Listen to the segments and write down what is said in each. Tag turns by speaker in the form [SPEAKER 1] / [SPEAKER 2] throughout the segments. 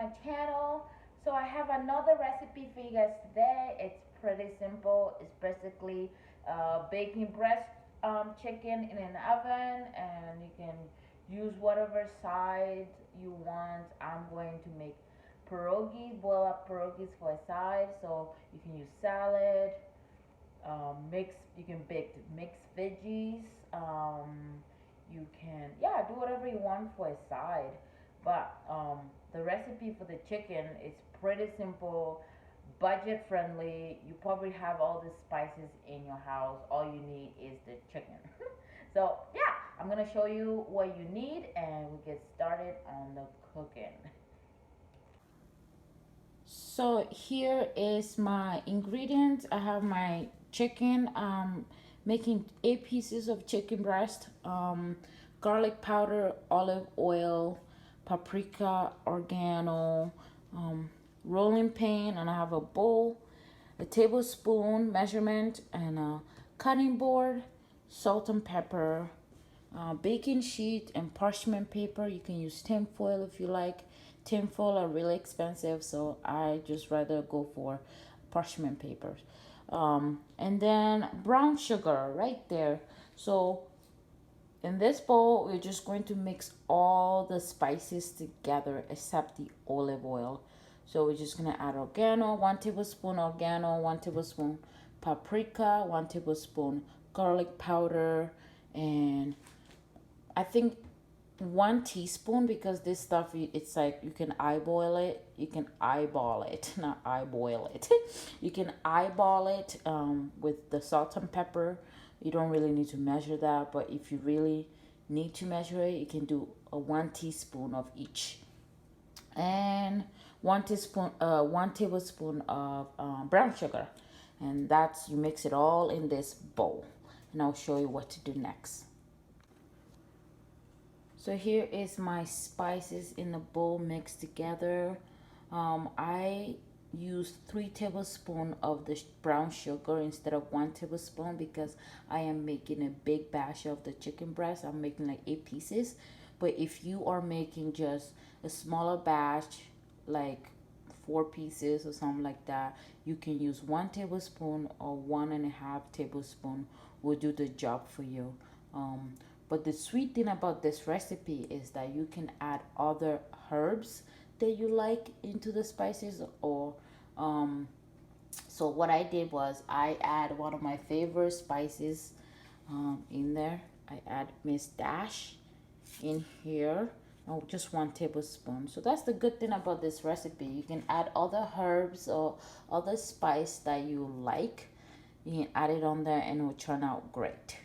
[SPEAKER 1] my channel. So I have another recipe for you guys today. It's pretty simple. It's basically baking breast chicken in an oven, and you can use whatever side you want. I'm going to make pierogi, boil up pierogies for a side. So you can use salad, mix. You can bake mixed veggies. You can, yeah, do whatever you want for a side. But the recipe for the chicken is pretty simple, budget friendly. You probably have all the spices in your house. All you need is the chicken. So yeah, I'm gonna show you what you need, and we get started on the cooking. So here is my ingredients. I have my chicken. Making 8 pieces of chicken breast. Garlic powder, olive oil, paprika, oregano, um, rolling pin, and I have a bowl, a tablespoon measurement, and a cutting board, salt and pepper, baking sheet and parchment paper. You can use tin foil if you like. Tin foil are really expensive, so I just rather go for parchment papers. And then brown sugar right there. So in this bowl, we're just going to mix all the spices together except the olive oil. So we're just gonna add oregano, 1 tablespoon oregano, 1 tablespoon paprika, 1 tablespoon garlic powder, and I think 1 teaspoon, because this stuff it's like you can eyeball it. You can eyeball it, not eyeball it. You can eyeball it with the salt and pepper. You don't really need to measure that, but if you really need to measure it, you can do a 1 teaspoon of each, and 1 tablespoon of brown sugar, and that's, you mix it all in this bowl, and I'll show you what to do next. So here is my spices in the bowl mixed together. I use 3 tablespoons of the brown sugar instead of 1 tablespoon, because I am making a big batch of the chicken breast. I'm making like 8 pieces. But if you are making just a smaller batch, like 4 pieces or something like that, you can use 1 tablespoon or 1.5 tablespoon will do the job for you. Um, but the sweet thing about this recipe is that you can add other herbs that you like into the spices, or um, so what I did was I add one of my favorite spices in there. I add Miss Dash in here. Oh, just 1 tablespoon. So that's the good thing about this recipe. You can add other herbs or other spice that you like. You can add it on there and it will turn out great.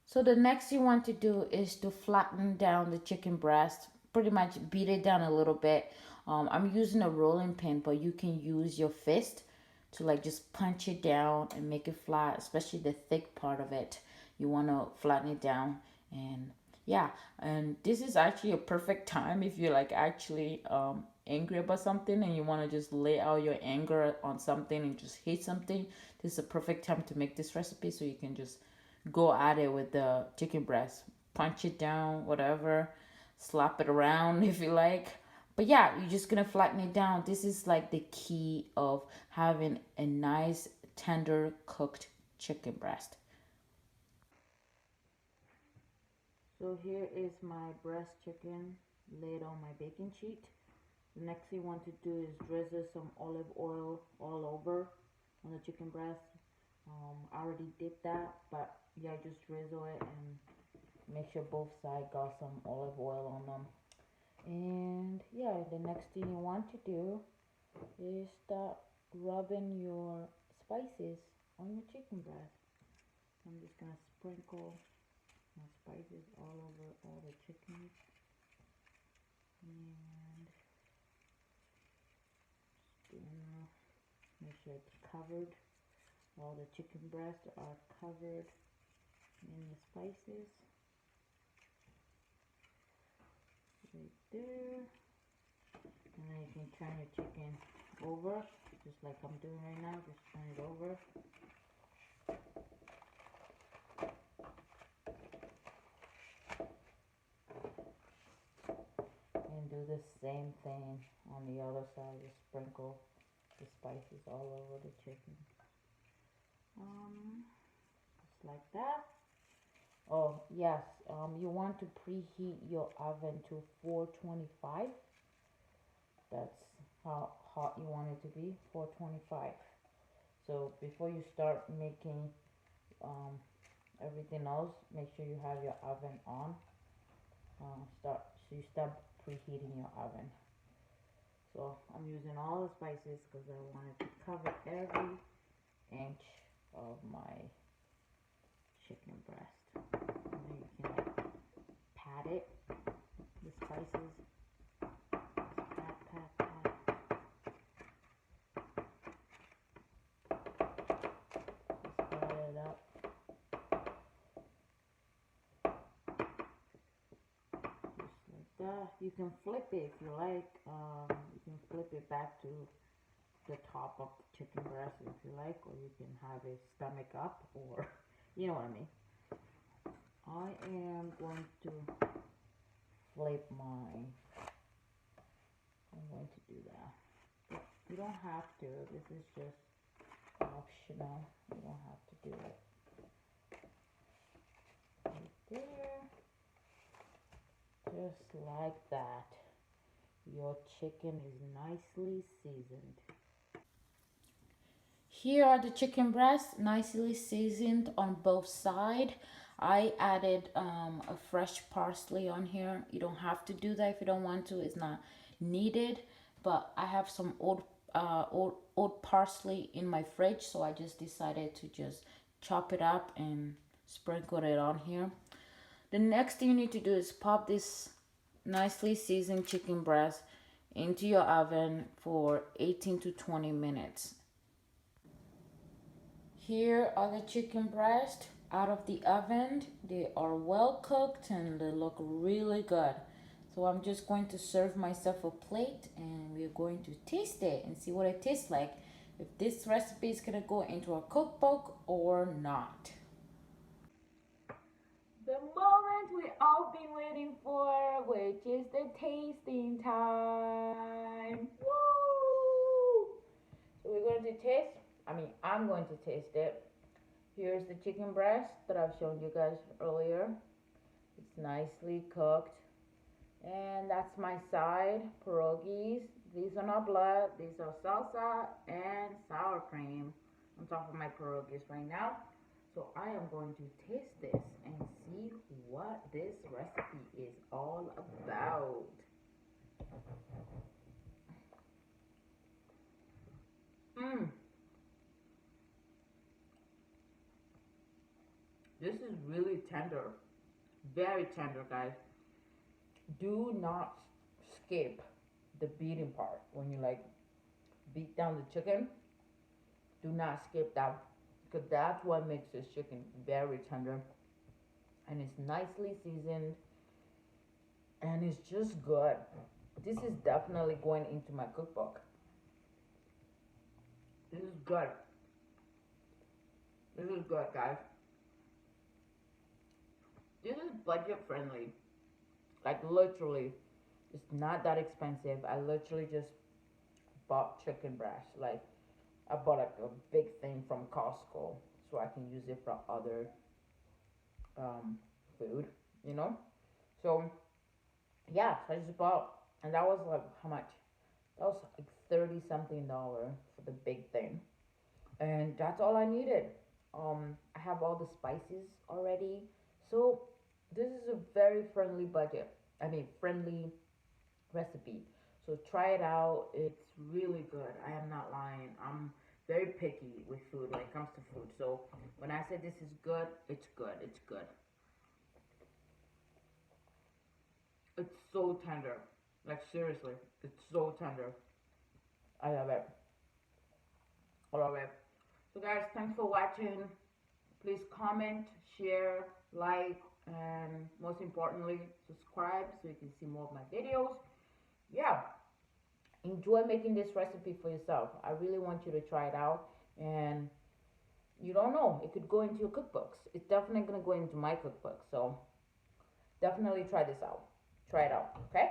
[SPEAKER 1] So the next you want to do is to flatten down the chicken breast. Pretty much beat it down a little bit. I'm using a rolling pin, but you can use your fist to like just punch it down and make it flat, especially the thick part of it. You want to flatten it down, and yeah, and this is actually a perfect time if you're like actually angry about something and you want to just lay out your anger on something and just hate something. This is a perfect time to make this recipe, so you can just go at it with the chicken breast. Punch it down, whatever. Slap it around if you like. But yeah, you're just gonna flatten it down. This is like the key of having a nice, tender, cooked chicken breast. So here is my breast chicken laid on my baking sheet. The next thing you want to do is drizzle some olive oil all over on the chicken breast. I already did that, but yeah, just drizzle it and make sure both sides got some olive oil on them. And yeah, the next thing you want to do is start rubbing your spices on your chicken breast. I'm just gonna sprinkle my spices all over all the chickens, and make sure it's covered. All the chicken breasts are covered in the spices right there. And then you can turn your chicken over, just like I'm doing right now. Just turn it over. And do the same thing on the other side. Just sprinkle the spices all over the chicken. Just like that. Oh yes, you want to preheat your oven to 425. That's how hot you want it to be, 425. So before you start making um, everything else, make sure you have your oven on. So you start preheating your oven. So I'm using all the spices because I wanted to cover every inch of my chicken breast. And then you can like pat it, the spices. Just pat, pat, pat. Just pat it up. Just like that. You can flip it if you like. You can flip it back to the top of the chicken breast if you like, or you can have it stomach up, or you know what I mean. I am going to flip mine. I'm going to do that. But you don't have to. This is just optional. You don't have to do it. Right there. Just like that. Your chicken is nicely seasoned. Here are the chicken breasts, nicely seasoned on both sides. I added a fresh parsley on here. You don't have to do that if you don't want to. It's not needed. But I have some old parsley in my fridge, so I just decided to just chop it up and sprinkle it on here. The next thing you need to do is pop this nicely seasoned chicken breast into your oven for 18 to 20 minutes. Here are the chicken breast out of the oven. They are well cooked and they look really good. So I'm just going to serve myself a plate and we're going to taste it and see what it tastes like. If this recipe is gonna go into our cookbook or not. The moment we all been waiting for, which is the tasting time. Woo! So we're going to taste. I'm going to taste it. Here's the chicken breast that I've shown you guys earlier. It's nicely cooked. And that's my side, pierogies. These are not blood, these are salsa and sour cream on top of my pierogies right now. So I am going to taste this and see what this recipe is all about. Mmm. This is really tender. Very tender, guys. Do not skip the beating part when you like beat down the chicken. Do not skip that because that's what makes this chicken very tender and it's nicely seasoned and it's just good. This is definitely going into my cookbook. This is good. This is good, guys. This is budget friendly. Like literally, it's not that expensive. I literally just bought chicken breast. Like I bought like a big thing from Costco so I can use it for other food, you know. So yeah, so I just bought, and that was like how much? That was like 30 something dollar for the big thing, and that's all I needed. I have all the spices already, so this is a very friendly budget. Friendly recipe. So try it out. It's really good. I am not lying. I'm very picky with food when it comes to food. So when I say this is good, it's good. It's good. It's so tender. Like seriously, it's so tender. I love it. I love it. So guys, thanks for watching. Please comment, share, like, and most importantly, subscribe so you can see more of my videos. Yeah, enjoy making this recipe for yourself. I really want you to try it out. And you don't know, it could go into your cookbooks. It's definitely going to go into my cookbook. So definitely try this out. Try it out, okay?